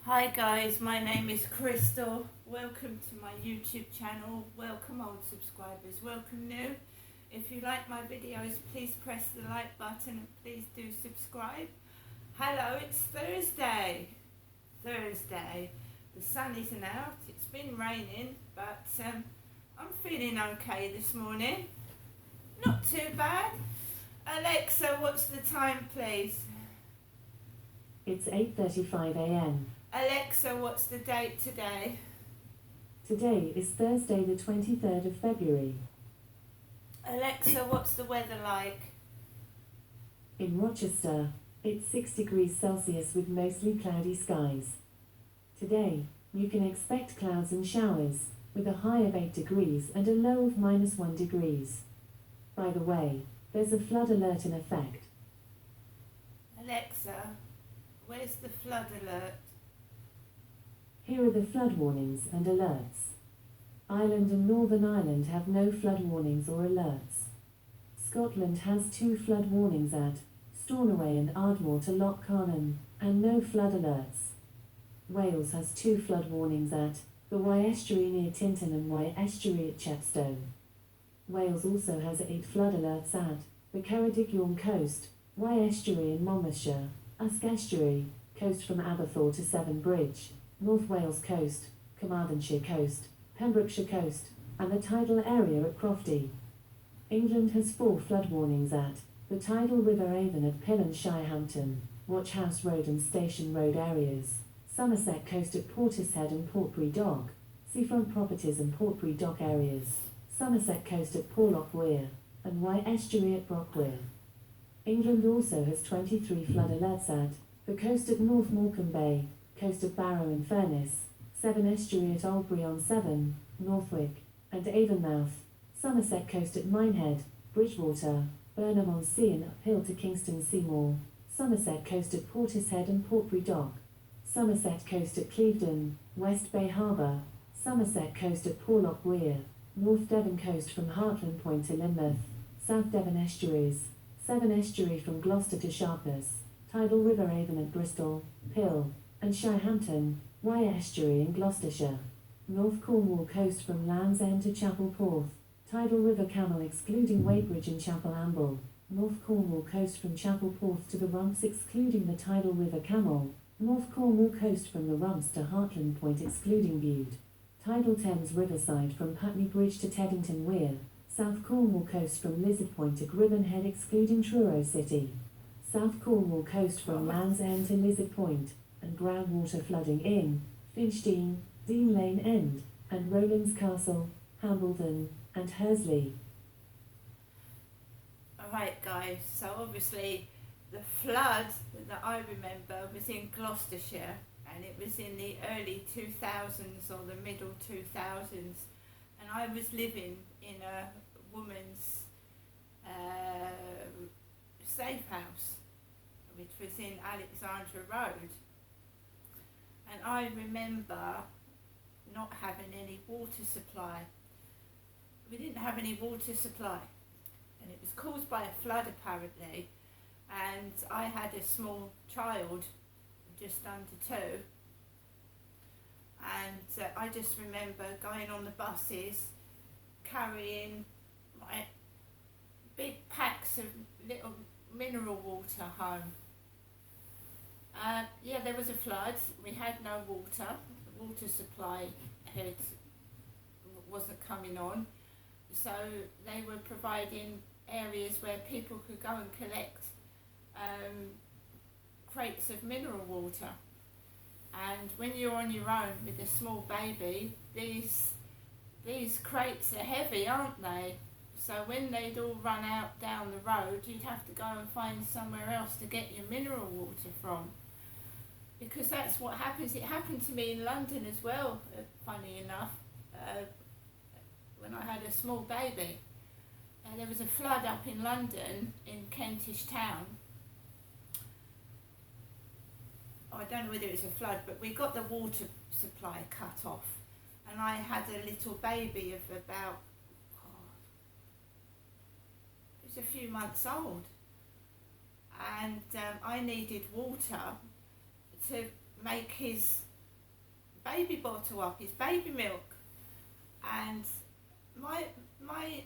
Hi guys, my name is Crystal. Welcome to my YouTube channel. Welcome old subscribers, welcome new. If you like my videos, please press the like button and please do subscribe. Hello, it's Thursday. The sun isn't out, it's been raining, but I'm feeling okay this morning. Not too bad. Alexa, what's the time please? It's 8:35 a.m. Alexa, what's the date today? Today is Thursday the 23rd of February. Alexa, what's the weather like? In Rochester, it's 6 degrees Celsius with mostly cloudy skies. Today, you can expect clouds and showers, with a high of 8 degrees and a low of -1 degrees. By the way, there's a flood alert in effect. Alexa, where's the flood alert? Here are the flood warnings and alerts. Ireland and Northern Ireland have no flood warnings or alerts. Scotland has 2 flood warnings at Stornoway and Ardmore to Lough Carnan, and no flood alerts. Wales has 2 flood warnings at the Wye Estuary near Tintern and Wye Estuary at Chepstow. Wales also has 8 flood alerts at the Ceredigion coast, Wye Estuary in Monmouthshire, Usk Estuary, coast from Aberthaw to Severn Bridge, North Wales coast, Carmarthenshire coast, Pembrokeshire coast, and the tidal area at Crofty. England has 4 flood warnings at the tidal River Avon at Pill and Shirehampton, Watchhouse Road and Station Road areas, Somerset coast at Portishead and Portbury Dock, seafront properties and Portbury Dock areas, Somerset coast at Porlock Weir, and Wye Estuary at Brockweir. England also has 23 flood alerts at the coast at North Morecambe Bay, coast at Barrow and Furness, Severn Estuary at Albury-on-Severn, Northwick, and Avonmouth, Somerset coast at Minehead, Bridgewater, Burnham-on-Sea and uphill to Kingston Seymour, Somerset coast at Portishead and Portbury Dock, Somerset coast at Clevedon, West Bay Harbour, Somerset coast at Porlock Weir, North Devon coast from Hartland Point to Lynmouth, South Devon estuaries, Severn Estuary from Gloucester to Sharpness, tidal River Avon at Bristol, Pill, and Shirehampton, Wye Estuary in Gloucestershire, North Cornwall coast from Land's End to Chapel Porth, tidal River Camel excluding Wadebridge and Chapel Amble, North Cornwall coast from Chapel Porth to the Rumps excluding the tidal River Camel, North Cornwall coast from the Rumps to Hartland Point excluding Bude, tidal Thames Riverside from Putney Bridge to Teddington Weir, South Cornwall coast from Lizard Point to Gribben Head excluding Truro City, South Cornwall coast from Land's End to Lizard Point, and groundwater flooding in Finchdean, Dean Lane End, and Rowlands Castle, Hambledon, and Hursley. Alright guys, so obviously the flood that I remember was in Gloucestershire, and it was in the early 2000s or the middle 2000s, and I was living in a woman's safe house, which was in Alexandra Road. And I remember not having any water supply. We didn't have any water supply, and it was caused by a flood apparently, and I had a small child, just under 2, and I just remember going on the buses, carrying my big packs of little mineral water home. Yeah, there was a flood. We had no water. The water supply wasn't coming on. So they were providing areas where people could go and collect crates of mineral water. And when you're on your own with a small baby, these crates are heavy, aren't they? So when they'd all run out down the road, you'd have to go and find somewhere else to get your mineral water from. Because that's what happens. It happened to me in London as well, funny enough, when I had a small baby. There was a flood up in London, in Kentish Town. I don't know whether it was a flood, but we got the water supply cut off. And I had a little baby of about, it was a few months old. And I needed water to make his baby bottle up, his baby milk. And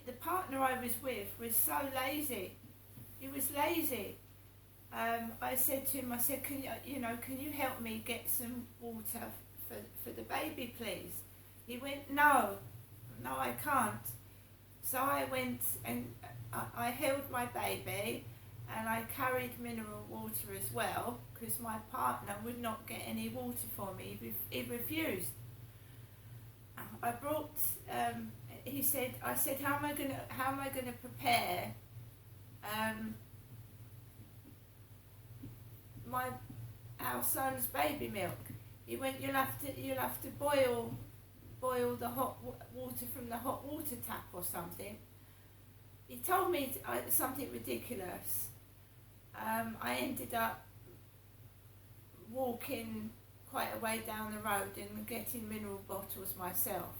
the partner I was with was so lazy. He was lazy. I said to him, I said, can you help me get some water for the baby, please? He went, no, I can't. So I went and I held my baby and I carried mineral water as well, because my partner would not get any water for me. He refused. I brought. I said, how am I gonna prepare our son's baby milk? He went, you'll have to boil the hot water from the hot water tap or something. He told me something ridiculous. I ended up walking quite a way down the road and getting mineral bottles myself.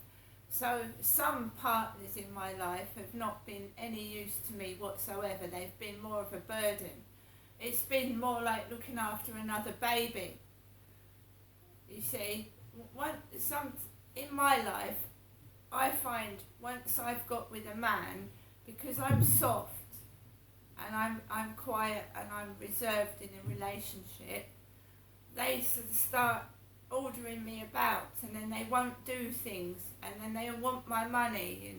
So some partners in my life have not been any use to me whatsoever. They've been more of a burden. It's been more like looking after another baby. You see, in my life, I find once I've got with a man, because I'm soft and I'm quiet and I'm reserved in a relationship, they sort of start ordering me about, and then they won't do things, and then they want my money,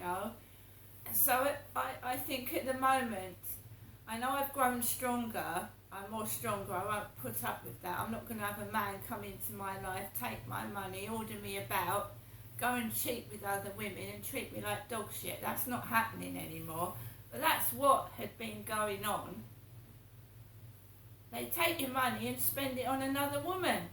So I think at the moment, I know I've grown stronger, I'm more stronger, I won't put up with that. I'm not going to have a man come into my life, take my money, order me about, go and cheat with other women and treat me like dog shit. That's not happening anymore. But that's what had been going on. They take your money and spend it on another woman.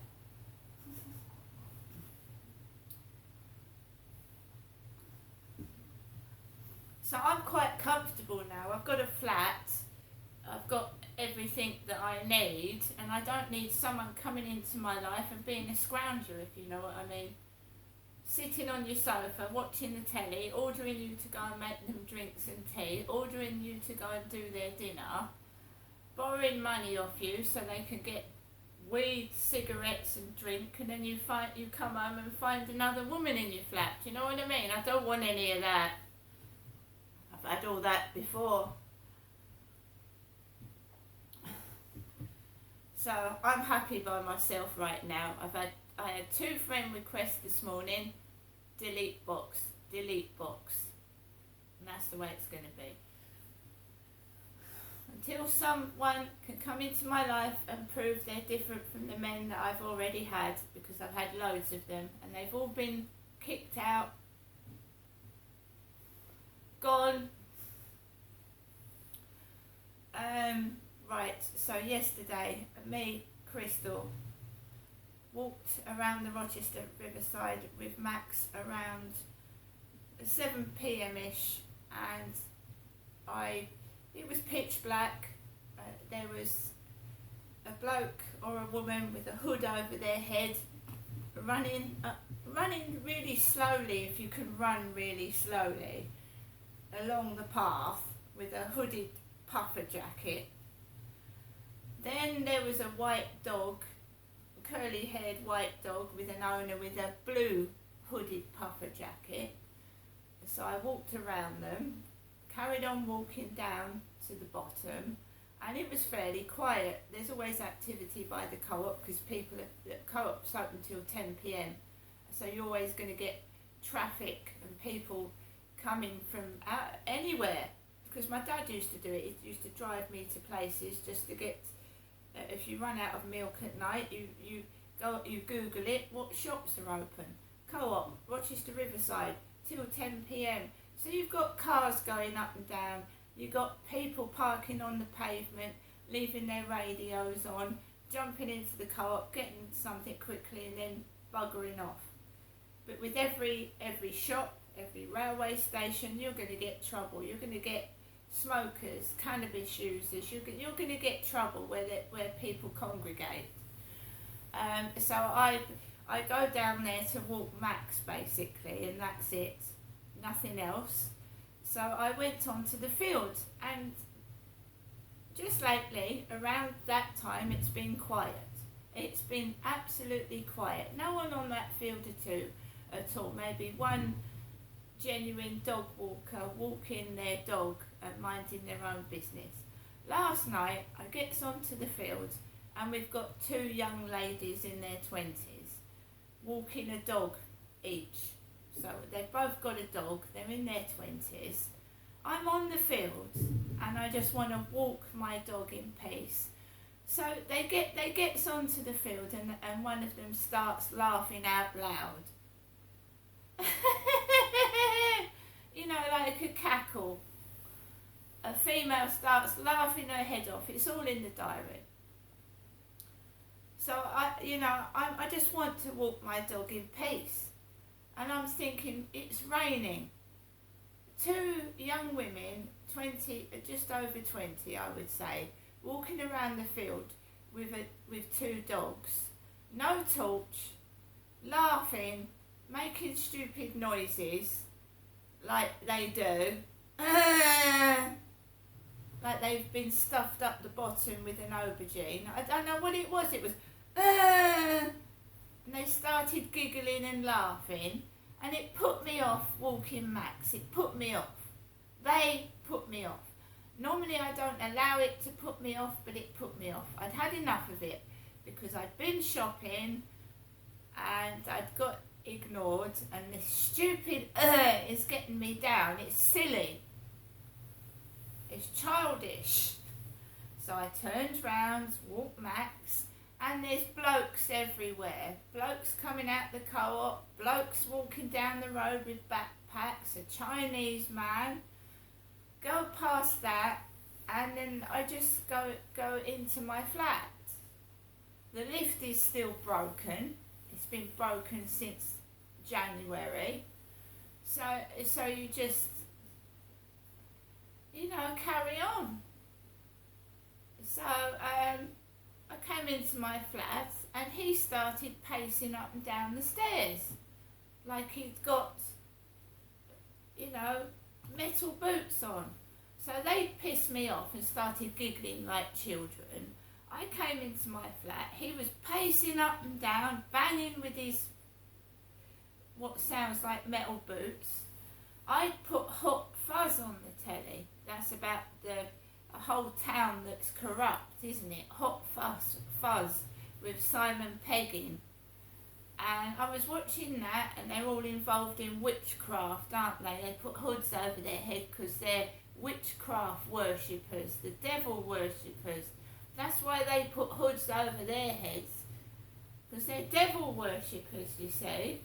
So I'm quite comfortable now. I've got a flat, I've got everything that I need, and I don't need someone coming into my life and being a scrounger, if you know what I mean. Sitting on your sofa, watching the telly, ordering you to go and make them drinks and tea, ordering you to go and do their dinner, borrowing money off you so they can get weed, cigarettes and drink, and then you come home and find another woman in your flat. Do you know what I mean? I don't want any of that. I've had all that before. So I'm happy by myself right now. I had 2 friend requests this morning. Delete box. And that's the way it's going to be. Until someone can come into my life and prove they're different from the men that I've already had, because I've had loads of them and they've all been kicked out, gone. Right, so yesterday, me, Crystal, walked around the Rochester Riverside with Max around 7 p.m-ish, and it was pitch black. There was a bloke or a woman with a hood over their head running really slowly, if you can run really slowly, along the path with a hooded puffer jacket. Then there was a white dog, curly haired white dog with an owner with a blue hooded puffer jacket. So I walked around them, carried on walking down to the bottom, and it was fairly quiet. There's always activity by the co-op, because the co-op's open till 10 p.m, so you're always going to get traffic and people coming from anywhere, because my dad used to do it. He used to drive me to places just to get, if you run out of milk at night, you Google it, what shops are open. Co-op, Rochester Riverside, till 10 p.m. So you've got cars going up and down, you've got people parking on the pavement, leaving their radios on, jumping into the co-op, getting something quickly and then buggering off. But with every shop, every railway station, you're going to get trouble. You're going to get smokers, cannabis users, you're going to get trouble where people congregate. So I go down there to walk Max basically, and that's it, nothing else. So I went onto the field, and just lately around that time it's been quiet. It's been absolutely quiet. No one on that field at all. Maybe one genuine dog walker walking their dog and minding their own business. Last night I gets onto the field and we've got two young ladies in their 20s walking a dog each. So they've both got a dog, they're in their 20s. I'm on the field and I just want to walk my dog in peace. So they gets onto the field and one of them starts laughing out loud. You know, like a cackle. A female starts laughing her head off. It's all in the diary. So I just want to walk my dog in peace. And I'm thinking, it's raining. Two young women, 20, just over 20, I would say, walking around the field with two dogs, no torch, laughing, making stupid noises like they do, like they've been stuffed up the bottom with an aubergine. I don't know what it was. It was, and they started giggling and laughing, and it put me off walking Max. It put me off. They put me off. Normally I don't allow it to put me off, but it put me off. I'd had enough of it because I'd been shopping and I'd got ignored, and this stupid is getting me down. It's silly. It's childish. So I turned round, walked Max, and there's blokes everywhere. Blokes coming out the co-op, blokes walking down the road with backpacks, a Chinese man. Go past that, and then I just go into my flat. The lift is still broken. It's been broken since January. So you just, carry on. So I came into my flat, and he started pacing up and down the stairs like he'd got, metal boots on. So they pissed me off and started giggling like children. I came into my flat. He was pacing up and down, banging with his what sounds like metal boots. I put Hot Fuzz on the telly. That's about a whole town that's corrupt, isn't it? Hot Fuzz with Simon Pegg in. And I was watching that, and they're all involved in witchcraft, aren't they? They put hoods over their head because they're witchcraft worshippers, the devil worshippers. That's why they put hoods over their heads, because they're devil worshippers, you see.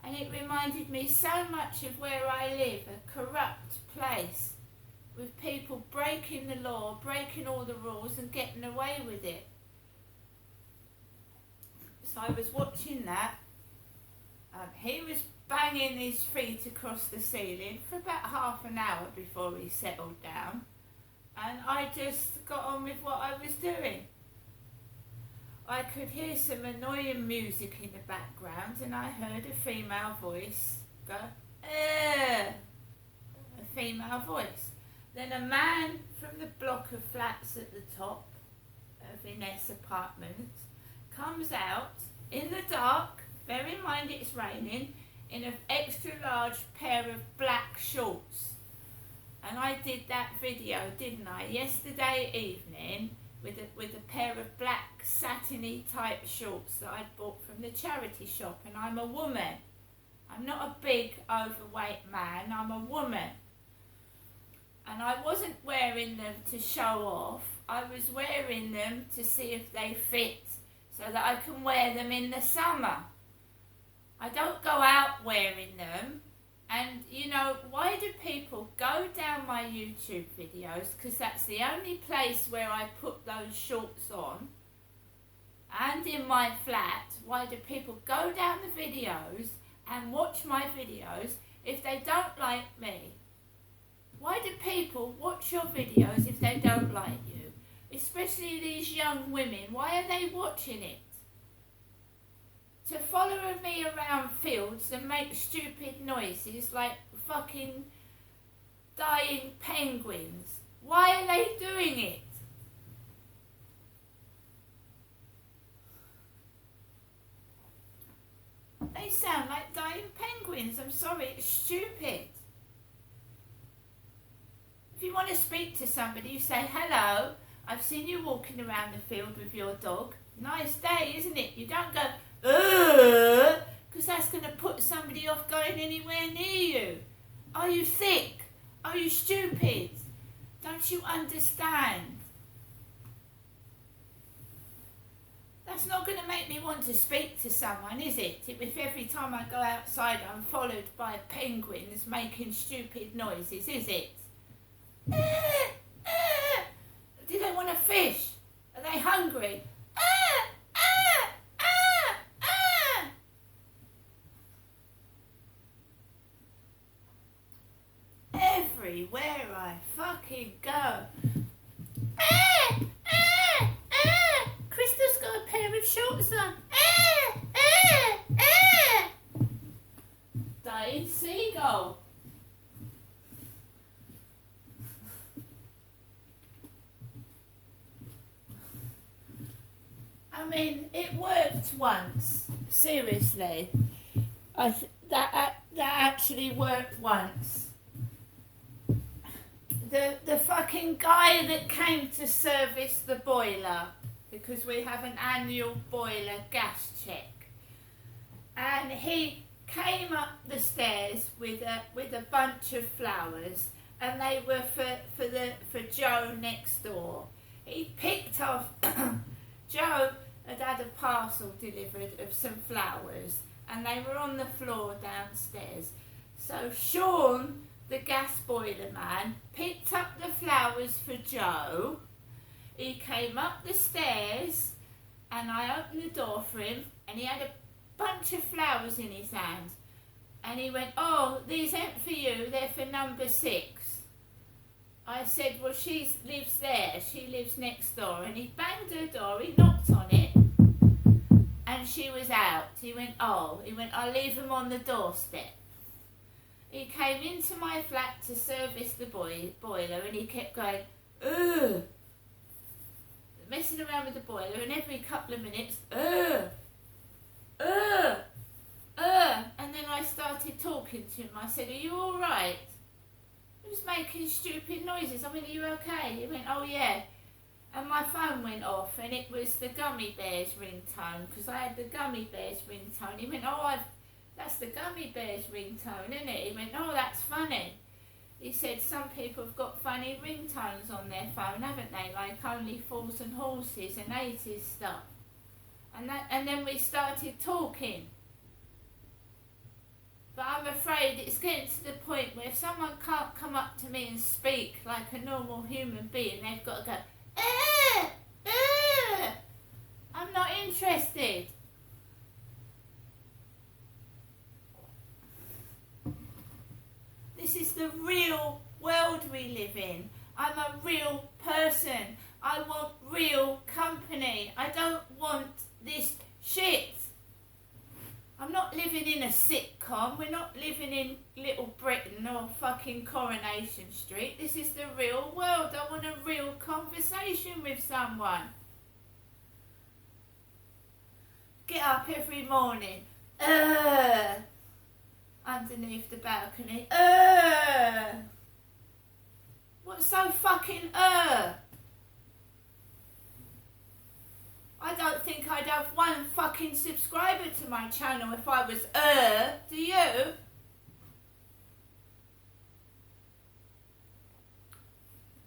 And it reminded me so much of where I live, a corrupt place, with people breaking the law, breaking all the rules and getting away with it. So I was watching that. He was banging his feet across the ceiling for about half an hour before he settled down. And I just got on with what I was doing. I could hear some annoying music in the background, and I heard a female voice go, a female voice. Then a man from the block of flats at the top of Ines apartment comes out in the dark, bear in mind it's raining, in an extra large pair of black shorts. And I did that video, didn't I, yesterday evening with a pair of black satiny type shorts that I'd bought from the charity shop. And I'm a woman. I'm not a big overweight man, I'm a woman. And I wasn't wearing them to show off. I was wearing them to see if they fit, so that I can wear them in the summer. I don't go out wearing them. And why do people go down my YouTube videos, because that's the only place where I put those shorts on, and in my flat, why do people go down the videos and watch my videos if they don't like me? Why do people watch your videos if they don't like you? Especially these young women, why are they watching it? To follow me around fields and make stupid noises like fucking dying penguins. Why are they doing it? They sound like dying penguins. I'm sorry, it's stupid. If you want to speak to somebody, you say, hello, I've seen you walking around the field with your dog. Nice day, isn't it? You don't go, because that's going to put somebody off going anywhere near you. Are you thick? Are you stupid? Don't you understand? That's not going to make me want to speak to someone, is it? If every time I go outside I'm followed by penguins making stupid noises, is it? Do they want to fish? Are they hungry? Everywhere I fucking go. Crystal's got a pair of shorts on. Dying seagull. I mean, it worked once. Seriously, that actually worked once. The fucking guy that came to service the boiler, because we have an annual boiler gas check, and he came up the stairs with a bunch of flowers, and they were for Joe next door. He picked off. Joe had a parcel delivered of some flowers, and they were on the floor downstairs. So Sean, the gas boiler man, picked up the flowers for Joe. He came up the stairs, and I opened the door for him, and he had a bunch of flowers in his hand. And he went, oh, these ain't for you, they're for number 6. I said, well, she lives there, she lives next door. And he banged her door, he knocked on it, and she was out. He went, I'll leave them on the doorstep. He came into my flat to service the boiler, and he kept going, ugh, messing around with the boiler, and every couple of minutes, ugh, ugh, ugh. And then I started talking to him. I said, are you all right? He was making stupid noises. I mean, are you okay? He went, oh yeah. And my phone went off, and it was the Gummy Bears ringtone, because I had the Gummy Bears ringtone. He went, oh, that's the Gummy Bears ringtone, isn't it? He went, oh, that's funny. He said some people have got funny ringtones on their phone, haven't they? Like Only Fools and Horses and 80s stuff. And then we started talking. But I'm afraid it's getting to the point where if someone can't come up to me and speak like a normal human being, they've got to go, I'm not interested. This is the real world we live in. I'm a real person. I want real company. I don't want this shit. I'm not living in a sitcom. We're not living in Little Britain or fucking Coronation Street. This is the real world. I want a real conversation with someone. Get up every morning. Underneath the balcony. What's so fucking I don't think I'd have one fucking subscriber to my channel if I was do you?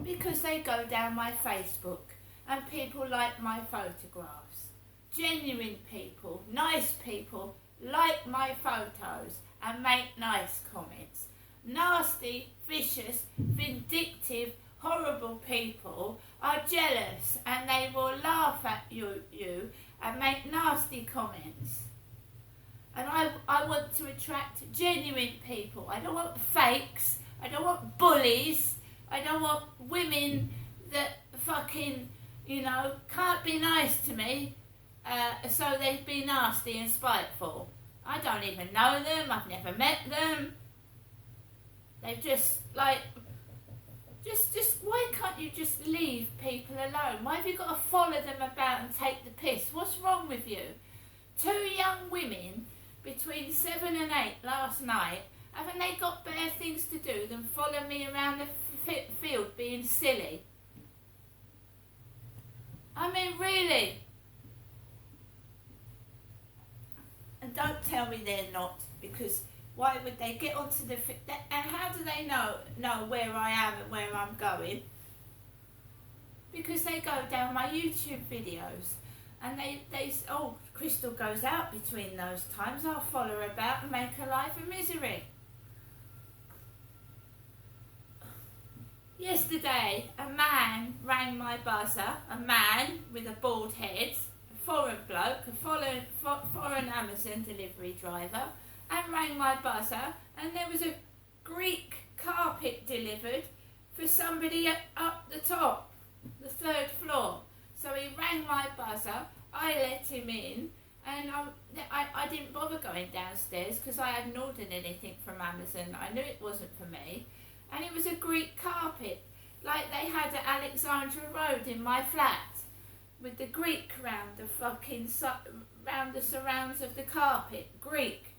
Because they go down my Facebook and people like my photographs. Genuine people, nice people like my photos and make nice comments. Nasty, vicious, vindictive, horrible people are jealous and they will laugh at you and make nasty comments. And I want to attract genuine people. I don't want fakes. I don't want bullies. I don't want women that fucking, can't be nice to me, so they'd be nasty and spiteful. I don't even know them. I've never met them. They've just why can't you just leave people alone? Why have you got to follow them about and take the piss? What's wrong with you? 2 young women between 7 and 8 last night. Haven't they got better things to do than follow me around the field being silly? I mean, really? And don't tell me they're not, because why would they get onto the and how do they know where I am and where I'm going? Because they go down my YouTube videos and they oh, Crystal goes out between those times, I'll follow her about and make her life a misery. Yesterday a man rang my buzzer, a man with a bald head, a foreign bloke, a foreign Amazon delivery driver, and rang my buzzer, and there was a Greek carpet delivered for somebody up the top, the 3rd floor. So he rang my buzzer, I let him in, and I didn't bother going downstairs because I hadn't ordered anything from Amazon. I knew it wasn't for me. And it was a Greek carpet, like they had at Alexandra Road in my flat, with the Greek round the fucking round the surrounds of the carpet. Greek.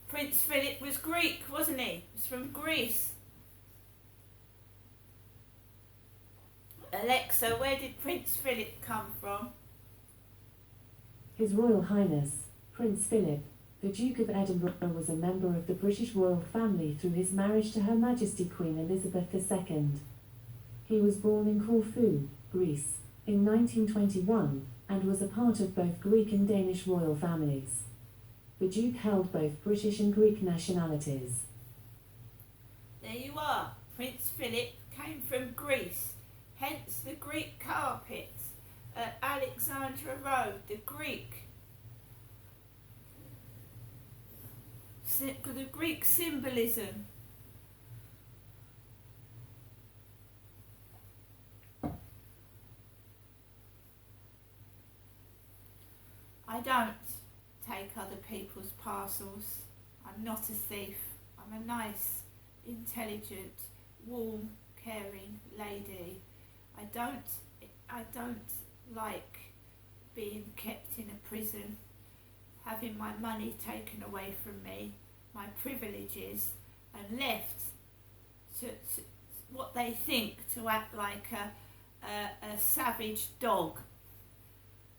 Prince Philip was Greek, wasn't he? He was from Greece. Alexa, where did Prince Philip come from? His Royal Highness, Prince Philip, the Duke of Edinburgh, was a member of the British royal family through his marriage to Her Majesty Queen Elizabeth II. He was born in Corfu, Greece, in 1921, and was a part of both Greek and Danish royal families. The Duke held both British and Greek nationalities. There you are. Prince Philip came from Greece, hence the Greek carpets at Alexandra Road, the Greek symbolism. I don't take other people's parcels. I'm not a thief. I'm a nice, intelligent, warm, caring lady. I don't like being kept in a prison, having my money taken away from me, my privileges, and left to what they think, to act like a savage dog.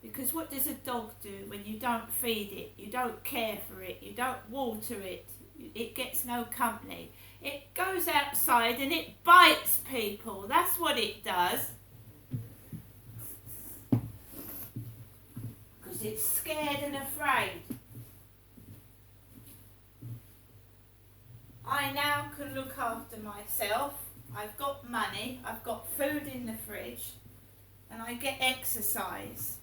Because what does a dog do when you don't feed it, you don't care for it, you don't water it, it gets no company? It goes outside and it bites people. That's what it does. Because it's scared and afraid. I now can look after myself. I've got money, I've got food in the fridge, and I get exercise.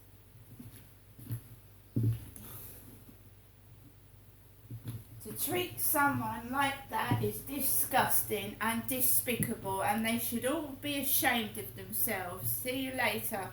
To treat someone like that is disgusting and despicable, and they should all be ashamed of themselves. See you later.